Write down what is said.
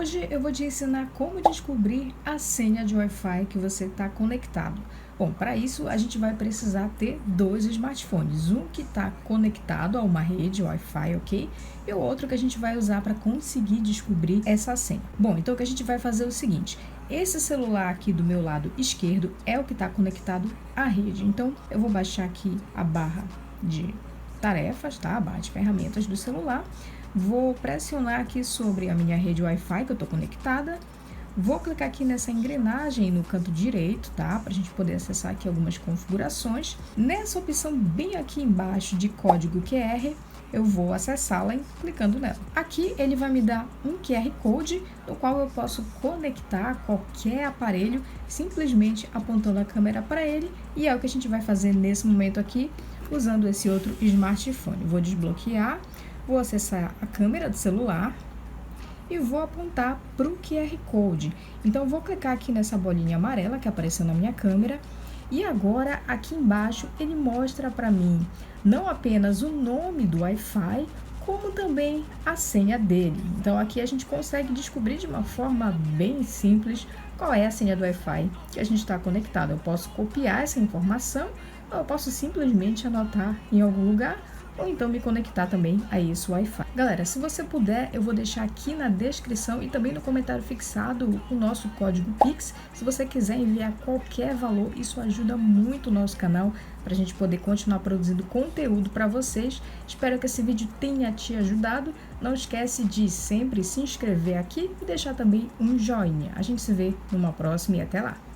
Hoje eu vou te ensinar como descobrir a senha de Wi-Fi que você está conectado. Bom, para isso a gente vai precisar ter dois smartphones, um que está conectado a uma rede Wi-Fi, ok? E o outro que a gente vai usar para conseguir descobrir essa senha. Bom, então o que a gente vai fazer é o seguinte: esse celular aqui do meu lado esquerdo é o que está conectado à rede. Então eu vou baixar aqui a barra de tarefas, tá? A barra de ferramentas do celular. Vou pressionar aqui sobre a minha rede Wi-Fi que eu estou conectada. Vou clicar aqui nessa engrenagem no canto direito, tá? Para a gente poder acessar aqui algumas configurações. Nessa opção bem aqui embaixo de código QR, eu vou acessá-la clicando nela. Aqui ele vai me dar um QR Code, no qual eu posso conectar qualquer aparelho, simplesmente apontando a câmera para ele, e é o que a gente vai fazer nesse momento aqui, usando esse outro smartphone. Vou desbloquear. Vou acessar a câmera do celular e vou apontar para o QR Code. Então, vou clicar aqui nessa bolinha amarela que apareceu na minha câmera. E agora, aqui embaixo, ele mostra para mim não apenas o nome do Wi-Fi, como também a senha dele. Então, aqui a gente consegue descobrir de uma forma bem simples qual é a senha do Wi-Fi que a gente está conectado. Eu posso copiar essa informação ou eu posso simplesmente anotar em algum lugar, ou então me conectar também a esse Wi-Fi. Galera, se você puder, eu vou deixar aqui na descrição e também no comentário fixado o nosso código Pix. Se você quiser enviar qualquer valor, isso ajuda muito o nosso canal para a gente poder continuar produzindo conteúdo para vocês. Espero que esse vídeo tenha te ajudado. Não esquece de sempre se inscrever aqui e deixar também um joinha. A gente se vê numa próxima e até lá!